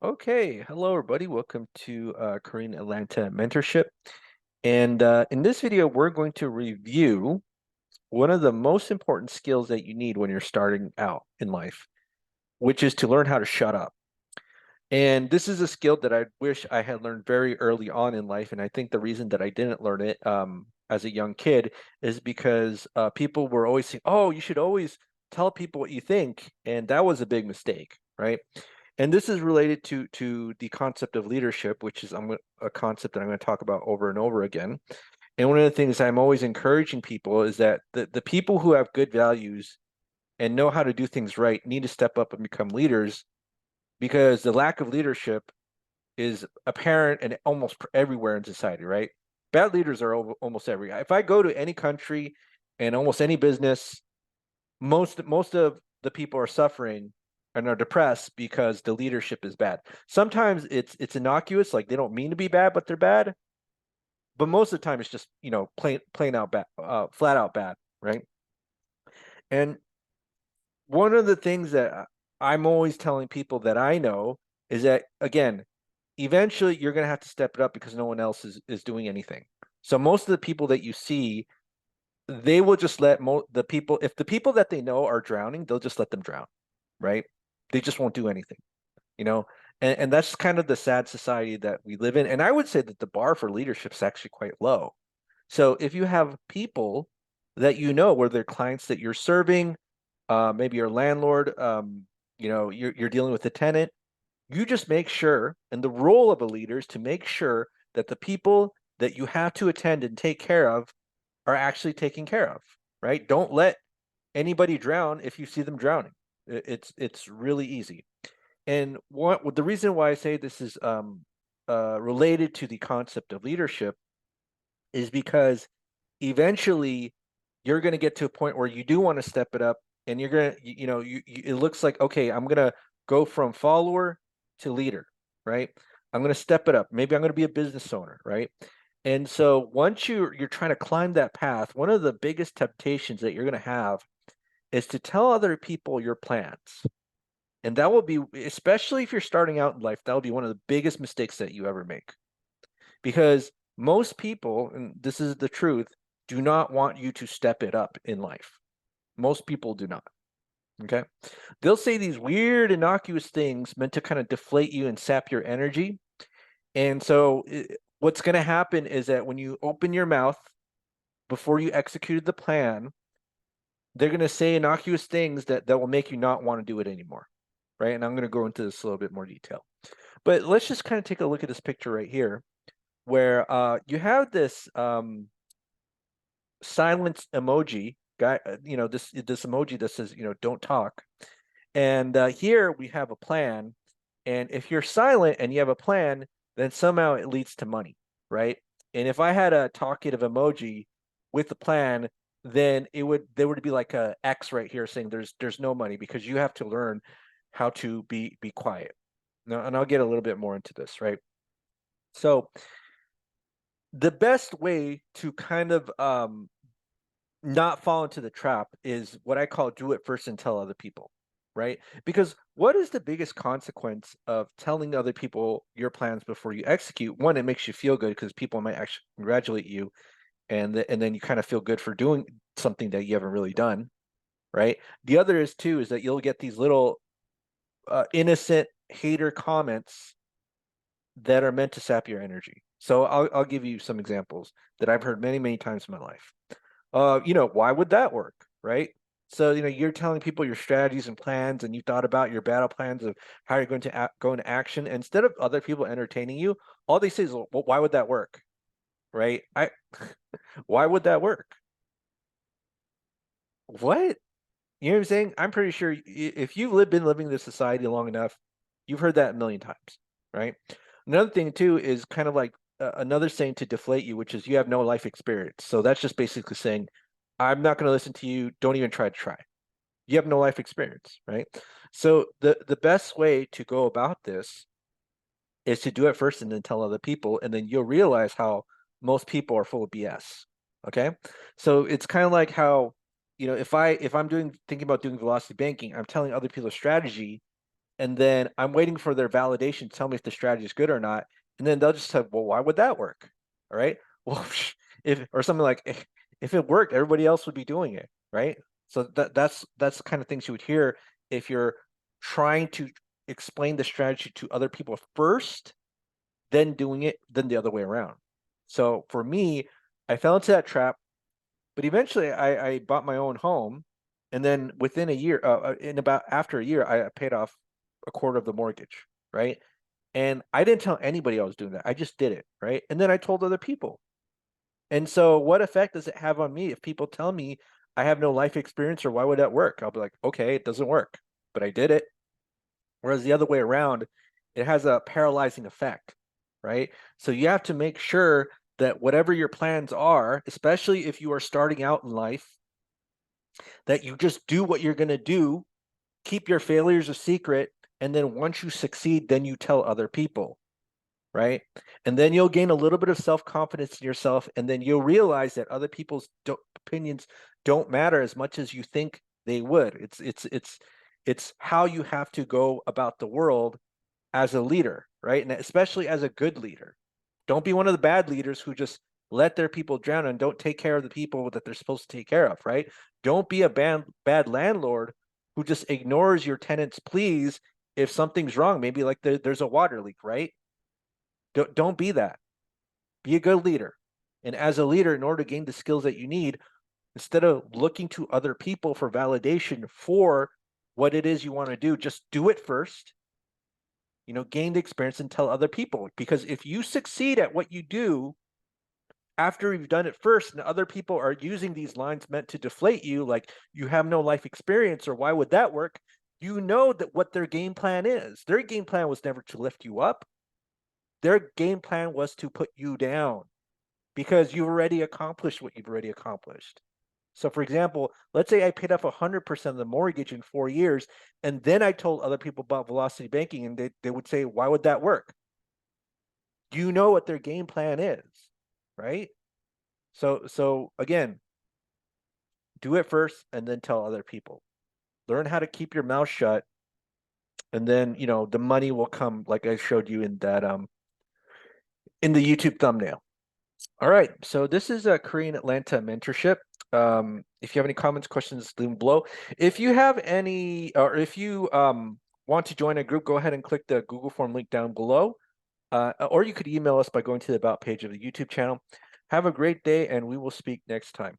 Okay, hello everybody. Welcome to Korean Atlanta Mentorship. And in this video, we're going to review one of the most important skills that you need when you're starting out in life, which is to learn how to shut up. And this is a skill that I wish I had learned very early on in life. And I think the reason that I didn't learn it as a young kid is because people were always saying, "Oh, you should always tell people what you think," and that was a big mistake, right? And this is related to the concept of leadership, which is a concept that I'm going to talk about over and over again. And one of the things I'm always encouraging people is that the people who have good values and know how to do things right need to step up and become leaders because the lack of leadership is apparent and almost everywhere in society, right? Bad leaders are almost everywhere. If I go to any country and almost any business, most of the people are suffering and are depressed because the leadership is bad. Sometimes it's innocuous, like they don't mean to be bad, but they're bad. But most of the time, it's just plain out bad, flat out bad, right? And one of the things that I'm always telling people that I know is that again, eventually you're going to have to step it up because no one else is doing anything. So most of the people that you see, they will just let the people, if the people that they know are drowning, they'll just let them drown, right? They just won't do anything, you know? And that's kind of the sad society that we live in. And I would say that the bar for leadership is actually quite low. So if you have people that you know, where they're clients that you're serving, maybe your landlord, you're dealing with a tenant, you just make sure, and the role of a leader is to make sure that the people that you have to attend and take care of are actually taken care of, right? Don't let anybody drown if you see them drowning. It's really easy. And what the reason why I say this is related to the concept of leadership is because eventually you're going to get to a point where you do want to step it up, and you're going to, it looks like, okay, I'm going to go from follower to leader, right? I'm going to step it up. Maybe I'm going to be a business owner, right? And so once you're trying to climb that path, one of the biggest temptations that you're going to have is to tell other people your plans. And that will be, especially if you're starting out in life, that will be one of the biggest mistakes that you ever make. Because most people, and this is the truth, do not want you to step it up in life. Most people do not. Okay. They'll say these weird, innocuous things meant to kind of deflate you and sap your energy. And so, what's going to happen is that when you open your mouth before you executed the plan, they're going to say innocuous things that will make you not want to do it anymore. Right. And I'm going to go into this a little bit more detail. But let's just kind of take a look at this picture right here, where you have this silence emoji guy, this emoji that says, don't talk. And here we have a plan. And if you're silent and you have a plan, then somehow it leads to money, right? And if I had a talkative emoji with the plan, then there would be like a X right here saying there's no money, because you have to learn how to be quiet. Now, and I'll get a little bit more into this, right? So the best way to kind of not fall into the trap is what I call do it first and tell other people, right? Because what is the biggest consequence of telling other people your plans before you execute? One, it makes you feel good because people might actually congratulate you, and then you kind of feel good for doing something that you haven't really done, right? The other is too is that you'll get these little innocent hater comments that are meant to sap your energy. So I'll give you some examples that I've heard many times in my life. Why would that work, right? So, you're telling people your strategies and plans, and you thought about your battle plans of how you're going to go into action. And instead of other people entertaining you, all they say is, "Well, why would that work?" Right? Why would that work? What? You know what I'm saying? I'm pretty sure if you've been living in this society long enough, you've heard that a million times, right? Another thing too is kind of like another saying to deflate you, which is you have no life experience. So that's just basically saying, I'm not going to listen to you. Don't even try to try. You have no life experience, right? So the best way to go about this is to do it first and then tell other people, and then you'll realize how most people are full of BS. Okay, so it's kind of like how, if I'm thinking about doing velocity banking, I'm telling other people a strategy, and then I'm waiting for their validation to tell me if the strategy is good or not. And then they'll just say, well, why would that work? All right. Well, if or something like if it worked, everybody else would be doing it, right? So that's the kind of things you would hear if you're trying to explain the strategy to other people first, then doing it, then the other way around. So for me, I fell into that trap, but eventually I bought my own home, and then within a year, after a year, I paid off a quarter of the mortgage, right? And I didn't tell anybody I was doing that. I just did it, right? And then I told other people. And so what effect does it have on me if people tell me I have no life experience, or why would that work? I'll be like, okay, it doesn't work, but I did it. Whereas the other way around, it has a paralyzing effect, right? So you have to make sure that whatever your plans are, especially if you are starting out in life, that you just do what you're going to do, keep your failures a secret, and then once you succeed, then you tell other people, right? And then you'll gain a little bit of self-confidence in yourself, and then you'll realize that other people's opinions don't matter as much as you think they would. It's how you have to go about the world as a leader, right? And especially as a good leader. Don't be one of the bad leaders who just let their people drown and don't take care of the people that they're supposed to take care of, right? Don't be a bad landlord who just ignores your tenants' pleas if something's wrong. Maybe like there's a water leak, right? Don't be that. Be a good leader. And as a leader, in order to gain the skills that you need, instead of looking to other people for validation for what it is you want to do, just do it first. Gain the experience and tell other people. Because if you succeed at what you do after you've done it first, and other people are using these lines meant to deflate you, like you have no life experience, or why would that work? You know that what their game plan is. Their game plan was never to lift you up. Their game plan was to put you down, because you've already accomplished what you've already accomplished. So for example, let's say I paid off 100% of the mortgage in 4 years, and then I told other people about velocity banking, and they would say, why would that work? You know what their game plan is, right? So again, do it first and then tell other people. Learn how to keep your mouth shut, and then the money will come, like I showed you in that in the YouTube thumbnail. All right, so this is a Korean Atlanta mentorship. If you have any comments, questions, leave them below. If you have any, or if you want to join a group, go ahead and click the Google form link down below. Or you could email us by going to the About page of the YouTube channel. Have a great day, and we will speak next time.